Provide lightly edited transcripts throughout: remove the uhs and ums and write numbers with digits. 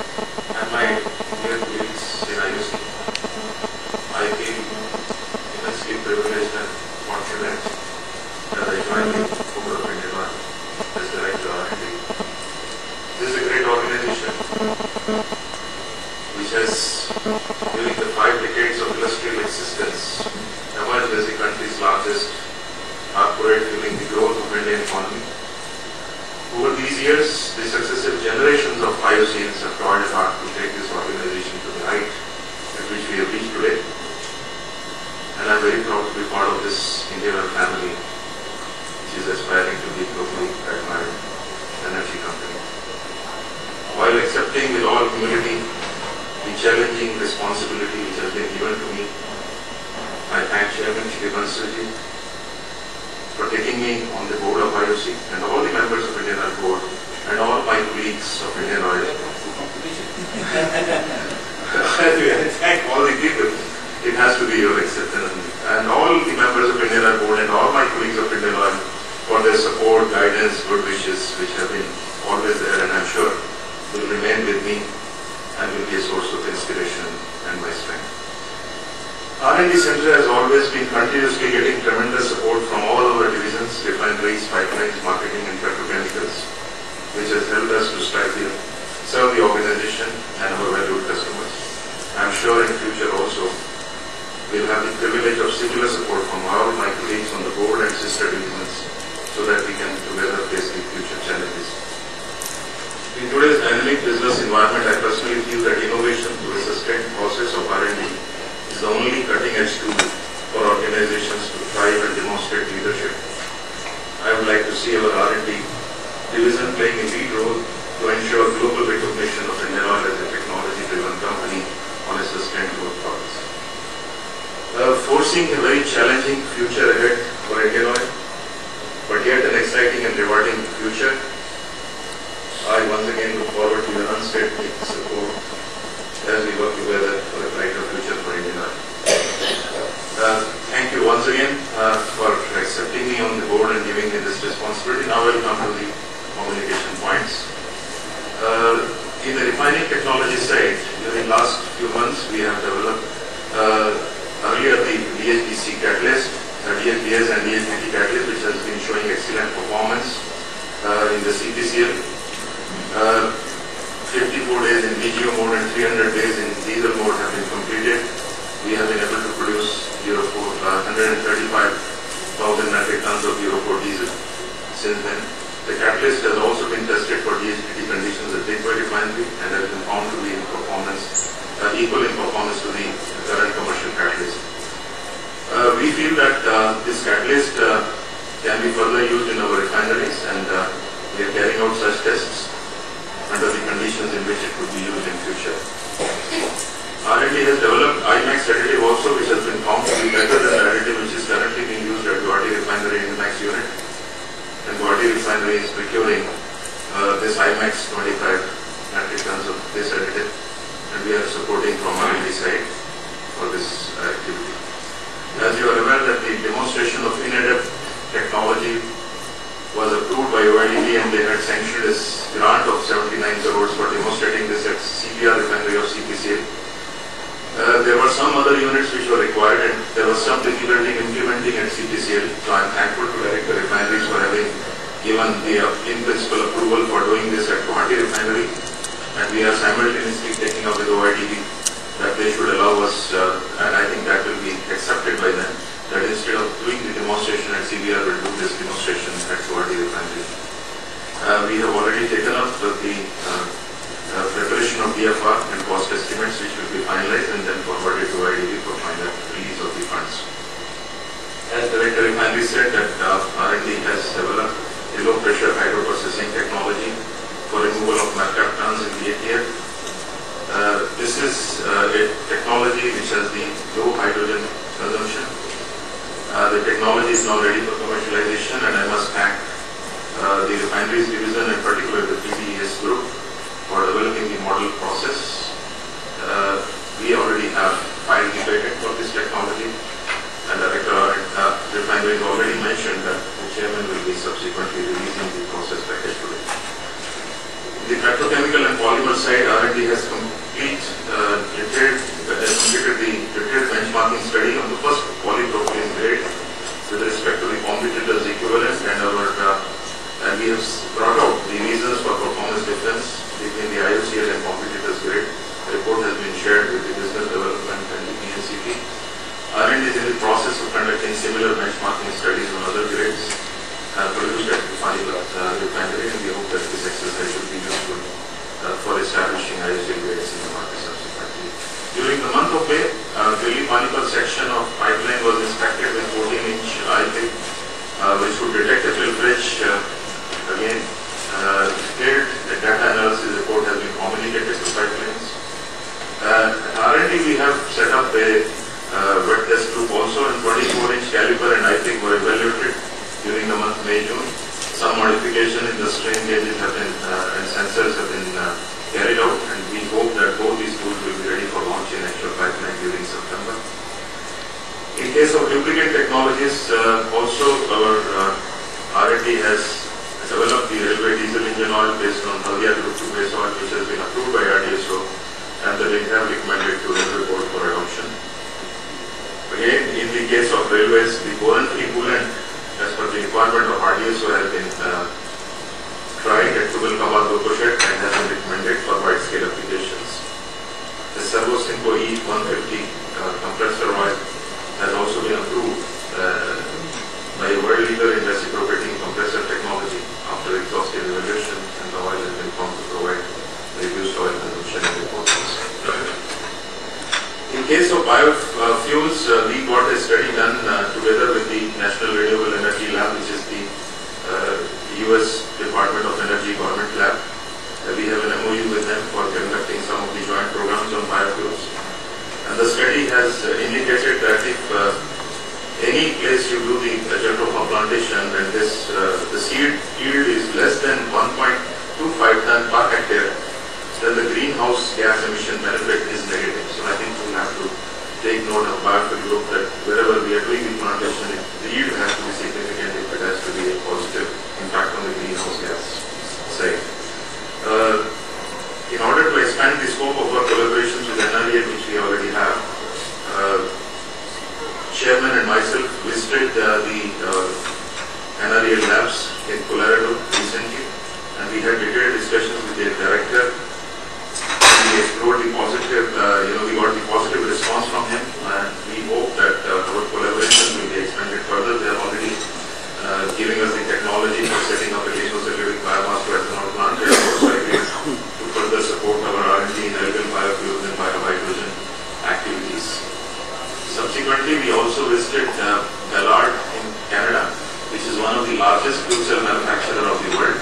and my dear colleagues in IOC, I feel immensely privileged and fortunate that I joined the board of Indian Oil as Director R&D. This is a great organization which has, during the 5 decades of illustrious existence, emerged as the country's largest corporate, fueling the growth of Indian economy. Over these years, the successive generations of IOCs have toiled hard to take this organization to the height at which we have reached today. And I'm very proud to be part of this Indian Oil family, which is aspiring to be globally admired energy company. While accepting with all humility the challenging responsibility which has been given to me, I thank Chairman Shri Bansal for taking me on the board of IOC and all the members of Indian Oil board and all my colleagues of Indian Oil. I thank all the people. It has to be your acceptance. And all the members of Indian Oil board and all my colleagues of Indian Oil for their support, guidance, good wishes which have been always there and I'm sure will remain with me and will be a source of inspiration and my strength. R&D Center has always been continuously getting tremendous support from all our divisions, refineries, pipelines, marketing and petrochemicals, which has helped us to serve the organization and our valued customers. I am sure in future also we will have the privilege of similar support from all my colleagues on the board and sister divisions so that we can together face the future challenges. In today's dynamic business environment, I personally feel that innovation through a sustained process of R&D is the only cutting-edge tool for organizations to thrive and demonstrate leadership. I would like to see our R&D division playing a lead role to ensure global recognition of Indian Oil as a technology-driven company on a sustained growth path. Foreseeing a very challenging future ahead for Indian Oil, but yet an exciting and rewarding future, I once again look forward to your unsteady support as we work together for a brighter future for Indian Oil. Thank you once again for accepting me on the board and giving me this responsibility. Now we'll come to the communication points. In the refining technology side, during the last few months we have developed earlier the DHDC catalyst, DHDS and DHDT catalyst, which has been showing excellent performance in the CPCL. 54 days in VGO mode and 300 days in diesel mode have been completed. We have been able to produce 135,000 metric tons of Euro 4 diesel since then. The catalyst has also been tested for DHDT conditions at Digway Refinery and has been found to be in performance, equal in performance to the current commercial catalyst. We feel that this catalyst can be further used in our refineries and we are carrying out such tests under the conditions in which it could be used in future. R&D has developed IMAX additive also, which has been found to be better than the additive which is currently being used at Guwahati Refinery in the IMAX unit. And Guwahati Refinery is procuring this IMAX 25 metric tons of this additive, and we are supporting from R&D side for this activity. As you are aware that the demonstration of in-depth technology was approved by OIDB and they had sanctioned this grant of 79 crores for demonstrating this at CPR refinery of CPCL. There were some other units which were required and there was some difficulty in implementing at CPCL. So I am thankful to Director Refineries for having given the in-principle approval for doing this at Guwahati Refinery, and we are simultaneously taking up with OIDB that they should allow us, and I think that will be accepted by them, that instead of doing the demonstration at CBR, we'll do this demonstration at Guwahati Refinery. We have already taken up the preparation of DFR and cost estimates, which will be finalized and then forwarded to IDB for final release of the funds. As Director Refinery said that R&D has developed a low-pressure hydroprocessing technology for removal of mercaptans in the ATF. This is a technology which has the low hydrogen consumption. The technology is now ready for commercialization, and I must thank the refineries division and particularly the PDES group for developing the model process ISD grades in the market subsequently. During the month of May, Delhi-Panipat section of pipeline was inspected with 14-inch IPIC, which would detect a filtrage. Again, detailed data analysis report has been communicated to pipelines. At R&D, we have set up a wet test group also, and 24-inch caliper and IPIC were evaluated during the month May-June. Some modification in the strain gauges have been and sensors have been carried out, and we hope that both these tools will be ready for launch in actual pipeline during September. In case of lubricant technologies, also our R&D has developed the railway diesel engine oil based on Haldia Group 2 base oil, which has been approved by RDSO, and that they have recommended to Railway Board for adoption. Again, in the case of railways, the boron-free coolant, as per the requirement of RDSO, has been tried at Tubalkabad Lokoshet and has been recommended for wide-scale applications. The Servo-Synco E150 compressor oil has also been approved by a world leader in reciprocating compressor technology after exhaustive evaluation, and the oil has been found to provide reduced oil consumption in the process. In case of biofuels, we got a study done together with the National Renewable Energy Lab, which is the US Department of Energy Government Lab. We have an MOU with them for conducting some of the joint programs on biofuels. And the study has indicated that if any place you do the jatropha plantation and the seed yield is less than 1.25 ton per hectare, then the greenhouse gas emission benefit is negative. So I think we'll have to take note of biofuel group that wherever we are doing the plantation, the yield has to be significant if it has to be a positive impact on the greenhouse gas side. In order to expand the scope of our collaborations with NREL, which we already have, Chairman and myself visited the NREL labs in Colorado recently, and we had detailed discussions with their director. We explored the positive, we got the positive response from him, and we hope that our collaboration will be expanded further. They are already giving us the technology for setting up a lignocellulosic biomass to ethanol plant. They are also agreed to further support our R&D in algal biofuels and biohydrogen activities. Subsequently, we also visited Ballard in Canada, which is one of the largest fuel cell manufacturers of the world.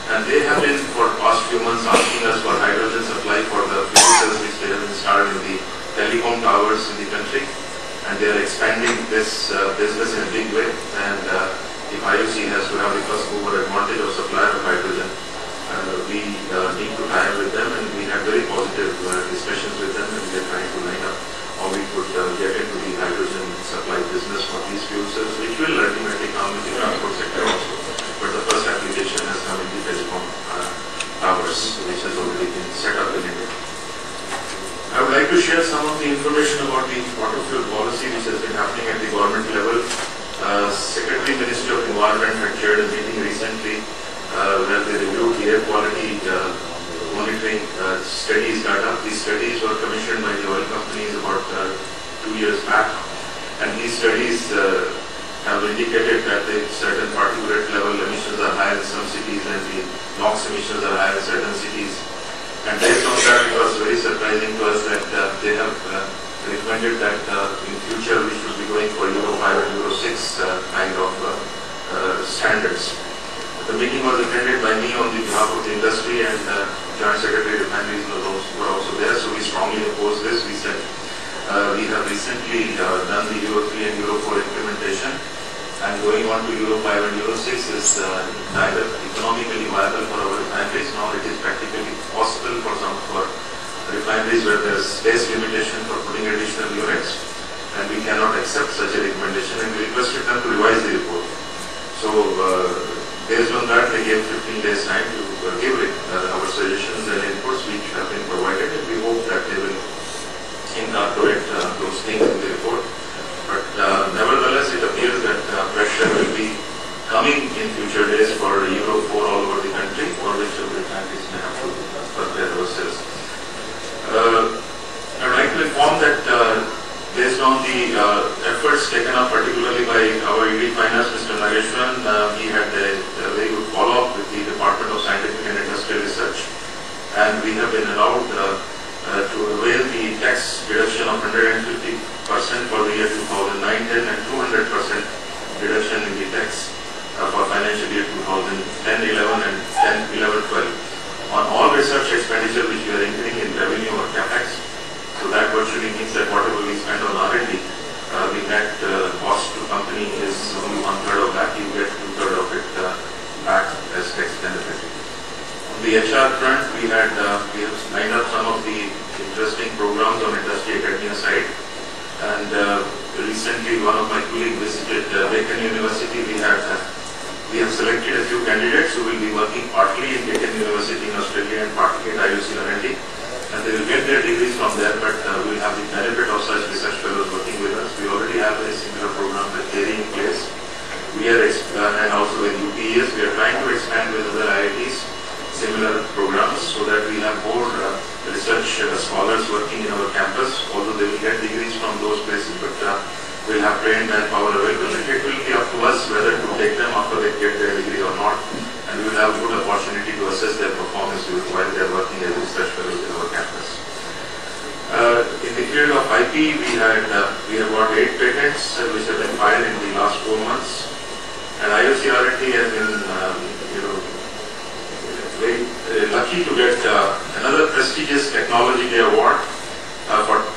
And they have been, for the past few months, asking us for hydrogen supply for the fuel cells which they have installed in the telecom towers in the country. And they are expanding this business in a big way. And if IOC has to have the first mover advantage of supply of hydrogen, we need to tie up with them. And we had very positive discussions with them, and we are trying to line up how we could get into the hydrogen supply business for these fuel cells, which will ultimately come in the transport sector also. But the first application has come in the telecom towers, which has already been set up in India. I would like to share some of the information about the water fuel policy which has been happening at the government level. Secretary Ministry of Environment had chaired a meeting recently where they reviewed the air quality monitoring studies data. These studies were commissioned by the oil companies about 2 years back, and these studies have indicated that the certain particulate level emissions are higher in some cities and the NOx emissions are higher in certain cities. And based on that, it was very surprising to us that they have recommended that in future we should be going for Euro 5 and Euro 6 kind of standards. The meeting was attended by me on the behalf of the industry, and Joint Secretary Refineries were also there, so we strongly oppose this. We said we have recently done the Euro 3 and Euro 4 implementation, and going on to Euro 5 and Euro 6 is neither economically viable for our refineries, nor it is practically possible for some of our refineries where there is space limitation for putting additional units, and we cannot accept such a recommendation, and we requested them to revise the report. So based on that, they gave 15 days time to give our suggestions and inputs, which have been provided, and we hope that they will incorporate those things in the report. But nevertheless, it appears that pressure will be coming in future days for Euro 4 all over the country, for which our refineries may have to prepare ourselves. I would like to inform that based on the efforts taken up particularly by our ED Finance, Mr. Nageshwaran, we had a very good follow-up with the Department of Scientific and Industrial Research, and we have been been allowed to avail the tax deduction of 150% for the year 2009-10 and 200% reduction in the tax for financial year 2010-11 and 10-11-12 on all research expenditure which we are incurring in revenue or capex. So that virtually means that whatever we spend on R&D, the net cost to company is only 1/3 of that. You get 2/3 of it back as tax benefit. On the HR front, we have lined up some of the interesting programs on industry academia side. And recently, one of my colleagues visited Bacon University. We have selected a few candidates who will be working partly in Bacon University in Australia and partly at IUC R&D. And they will get their degrees from there, but we will have the benefit of such research fellows working with us. We already have a similar program with Kerry in place. We are, and also with UPES, we are trying to expand with other IITs similar programs so that we have more research scholars working in our campus, although they will get degrees from those places, but we'll have trained manpower available. It will be up to us whether to take them after they get their degree or not, and we will have a good opportunity to assess their performance while they are working as research fellows in our campus. In the field of IP, we have got 8 patents which have been filed in the last 4 months, and IUC R&D has been very lucky to get another prestigious Technology Day Award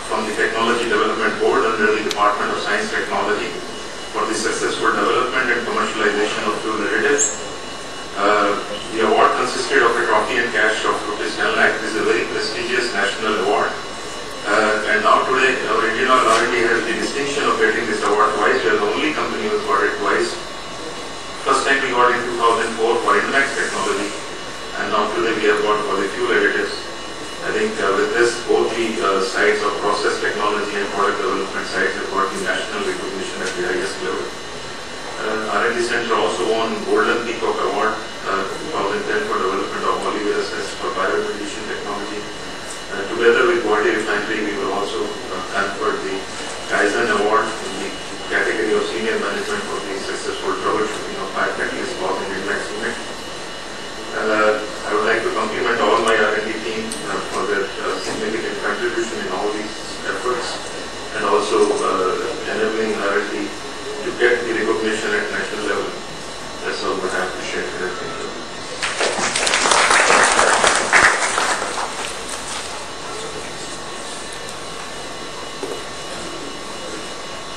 from the Technology Development Board under the Department of Science Technology for the successful development and commercialization of fuel additives. The award consisted of a trophy and cash of ₹10 lakh. This is a very prestigious national award. And now today, our Indian R&D has the distinction of getting this award twice. We are the only company who has got it twice. First time we got in 2004 for Inmax technology, and now today we have got for the fuel additives. I think with this, both the sides of process technology and product development sides have got the national recognition at the highest level. R&D Center also won Golden Peacock Award 2010 for development of olive oil for bioremediation technology. Together with Guwahati Refinery, we were also conferred the Kaizen Award